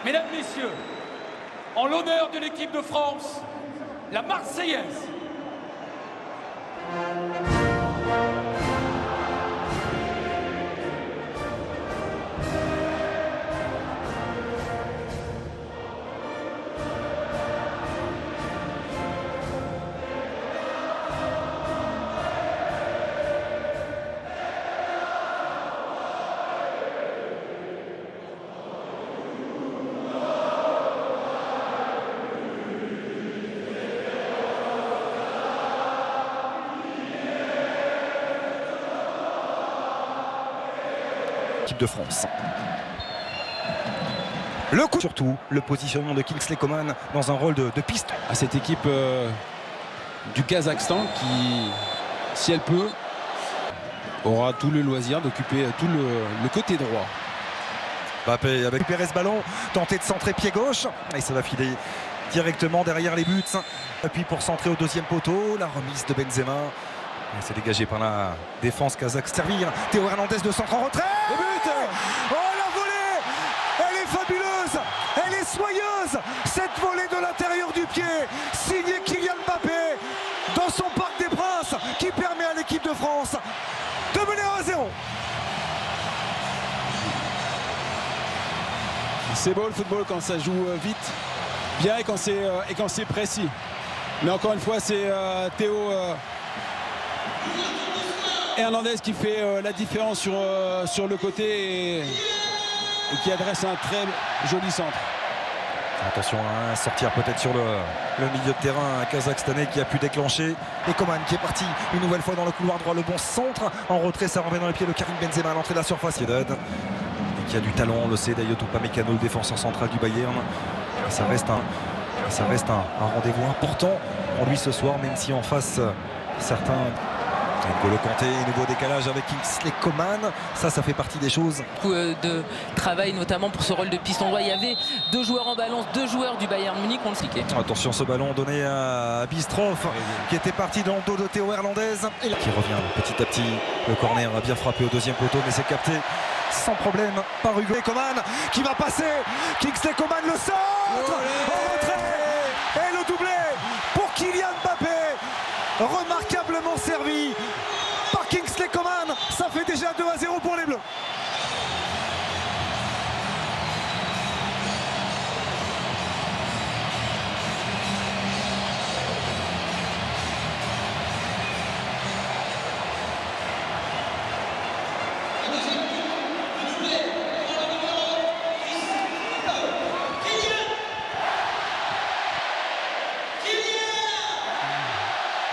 Mesdames, Messieurs, en l'honneur de l'équipe de France, la Marseillaise. Équipe de France. Le coup, surtout le positionnement de Kingsley Coman dans un rôle de piste. À cette équipe du Kazakhstan qui, si elle peut, aura tout le loisir d'occuper tout le côté droit. Mbappé avec Pérez ballon, tenter de centrer pied gauche et ça va filer directement derrière les buts. Appui pour centrer au deuxième poteau, la remise de Benzema. C'est dégagé par la défense kazakh. Servir Théo Hernandez de centre en retrait. Le but. Oh, la volée. Elle est fabuleuse. Elle est soyeuse. Cette volée de l'intérieur du pied, signée Kylian Mbappé dans son Parc des Princes, qui permet à l'équipe de France de mener 1-0. C'est beau le football quand ça joue vite, bien et quand c'est précis. Mais encore une fois, c'est Théo Hernandez qui fait la différence sur le côté et qui adresse un très joli centre. Attention à sortir peut-être sur le milieu de terrain kazakhstanais qui a pu déclencher. Et Coman qui est parti une nouvelle fois dans le couloir droit. Le bon centre en retrait, ça revient dans les pieds de Karim Benzema à l'entrée de la surface. Et qui a du talent, on le sait, Dayot Upamecano, le défenseur central du Bayern. Et ça reste un rendez-vous important pour lui ce soir, même si en face certains... N'Golo Kanté, nouveau décalage avec Kingsley Coman, ça fait partie des choses. Beaucoup de travail notamment pour ce rôle de piston droit. Il y avait deux joueurs en balance, deux joueurs du Bayern Munich, on le citait. Attention, ce ballon donné à Bistroff qui était parti dans le dos de Théo Hernandez et là, qui revient petit à petit. Le corner a bien frappé au deuxième poteau, mais c'est capté sans problème par Hugo Coman qui va passer. Kingsley Coman le centre en retrait et le doublé pour Kylian Mbappé. Remarquablement servi par Kingsley Coman. Ça fait déjà 2-0 pour les Bleus.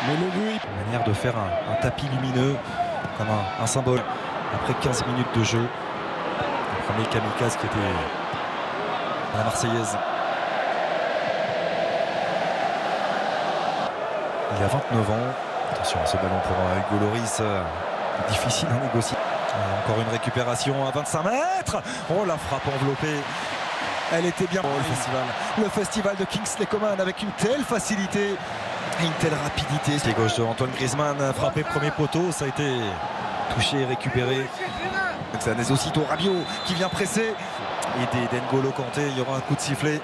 Mais le but, Une manière de faire un tapis lumineux comme un symbole. Après 15 minutes de jeu, le premier kamikaze qui était à la Marseillaise. Il a 29 ans. Attention à ce ballon pour Hugo Lloris. Difficile à négocier. Encore une récupération à 25 mètres. Oh, la frappe enveloppée. Elle était bien. Le festival de Kingsley Coman avec une telle facilité. Une telle rapidité. Pied gauche de Antoine Griezmann, frappé premier poteau, ça a été touché et récupéré. Ça n'est aussitôt Rabiot qui vient presser. Et d'N'Golo Kanté, il y aura un coup de sifflet.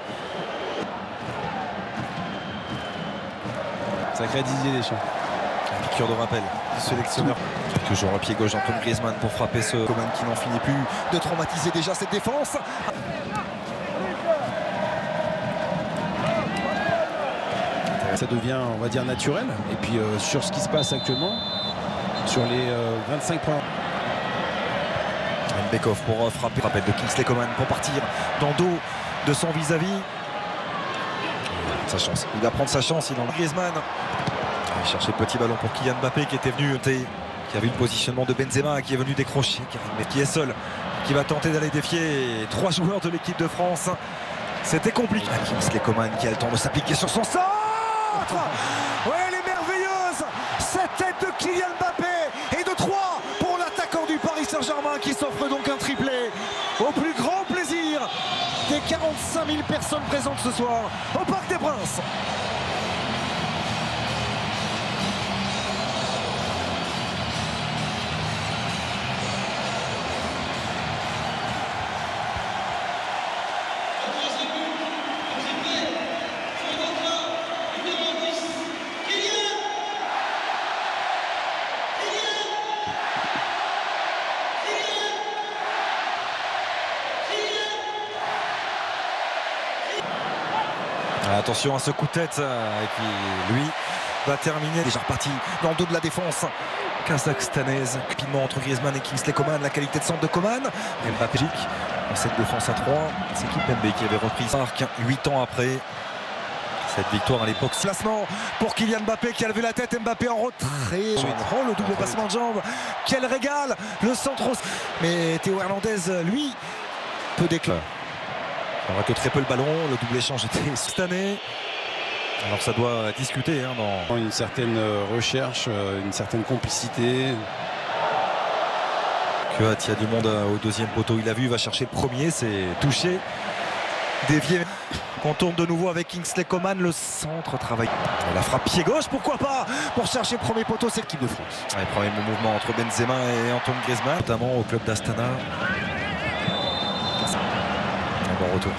sacré Didier Deschamps. La piqûre de rappel du sélectionneur. Toujours un pied gauche d'Antoine Griezmann pour frapper ce Coman qui n'en finit plus de traumatiser déjà cette défense. Ça devient, on va dire, naturel. Et puis sur ce qui se passe actuellement, sur les 25 points. Bekov pour frapper. Rappel de Kingsley Coman pour partir dans le dos de son vis-à-vis. Sa chance. Il va prendre sa chance. Il en Griezmann. Il cherchait le petit ballon pour Kylian Mbappé qui était venu, qui a vu le positionnement de Benzema qui est venu décrocher, mais qui est seul, qui va tenter d'aller défier 3 joueurs de l'équipe de France. C'était compliqué. Kingsley Coman qui a le temps de s'appliquer sur son centre. Ouais, elle est merveilleuse cette tête de Kylian Mbappé et de 3 pour l'attaquant du Paris Saint-Germain qui s'offre donc un triplé au plus grand plaisir des 45 000 personnes présentes ce soir au Parc des Princes. Attention à ce coup de tête et puis lui va terminer. Déjà reparti dans le dos de la défense kazakhstanaise. Rapidement entre Griezmann et Kingsley Coman. La qualité de centre de Coman. Mbappé dans cette défense à 3. C'est Kimpembe qui avait repris Marc 8 ans après cette victoire à l'époque. Placement pour Kylian Mbappé qui a levé la tête. Mbappé en retrait. Oh, le double passement de jambes. Quel régal. Le centre. Mais Théo Hernandez, lui, peut déclarer. On voit que très peu le ballon. Le double échange était cette année. Alors ça doit discuter dans Une certaine recherche, une certaine complicité. Kuat, il y a du monde au deuxième poteau. Il a vu, il va chercher le premier. C'est touché. Dévié. On tourne de nouveau avec Kingsley Coman. Le centre travaille. La frappe pied gauche, pourquoi pas, pour chercher le premier poteau. C'est l'équipe de France. Ouais, premier mouvement entre Benzema et Antoine Griezmann, notamment au club d'Astana.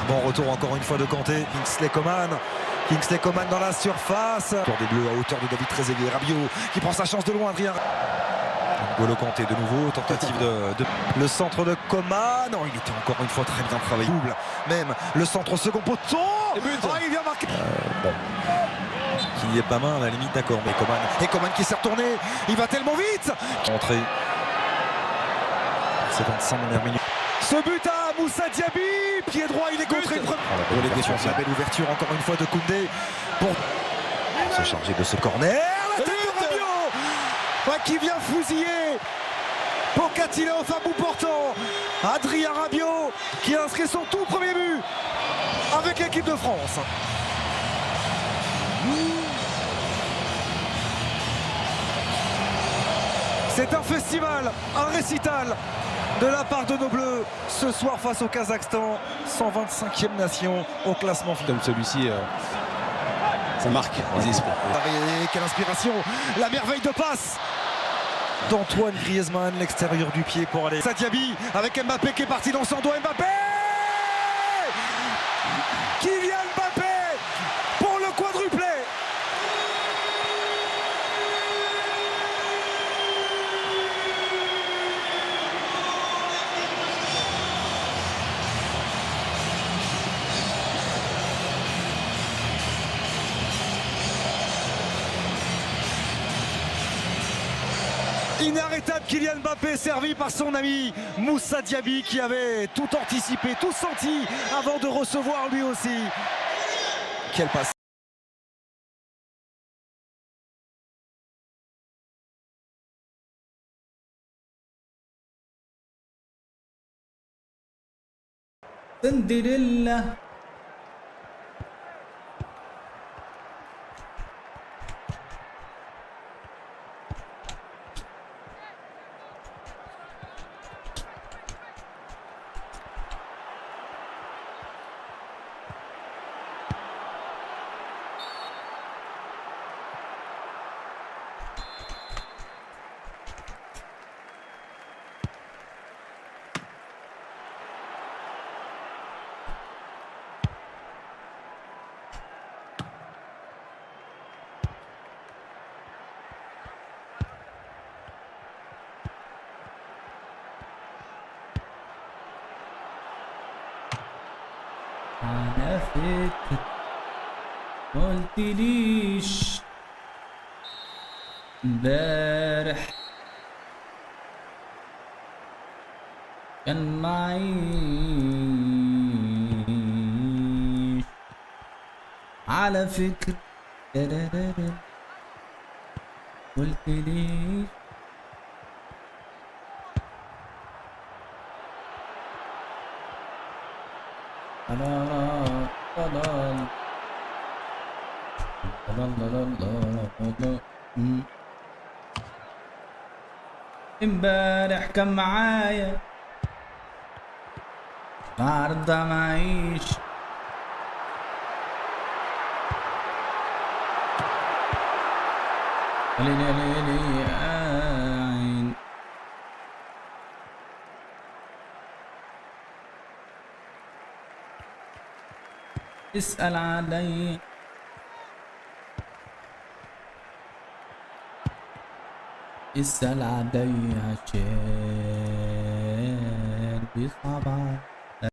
Bon retour encore une fois de Kanté. Kingsley Coman dans la surface. Tour des Bleus à hauteur de David Trezeguet. Rabiot qui prend sa chance de loin. Adrien N'Golo Kanté de nouveau. Tentative de le centre de Coman. Non, il était encore une fois très bien travaillé. Double. Même le centre au second poteau. Il vient marquer. Bon. Qui n'y est pas main à la limite, d'accord. Mais Coman qui s'est retourné. Il va tellement vite. Entrée. C'est 25 dernières minutes. Ce but à Moussa Diaby, pied droit, il est contré. La belle ouverture encore une fois de Koundé pour se charger de ce corner. La tête de Rabiot qui vient fusiller Pocatilov à bout portant. Adrien Rabiot qui a inscrit son tout premier but avec l'équipe de France. C'est un festival, un récital de la part de nos Bleus ce soir face au Kazakhstan, 125e nation au classement final. Comme celui-ci, ça marque les esprits. Et quelle inspiration, la merveille de passe d'Antoine Griezmann, l'extérieur du pied pour aller. Diaby avec Mbappé qui est parti dans son dos. Mbappé, Kylian Mbappé pour le quadruplé. Inarrêtable Kylian Mbappé, servi par son ami Moussa Diaby qui avait tout anticipé, tout senti avant de recevoir lui aussi. Quelle passe. سندريلا أنا فيك قلتليش امبارح كان معيش على فكرة قلتليش امبارح كان معايا النهارده معيش ليلي عين اسأل علي اسأل علي عشان بيصعب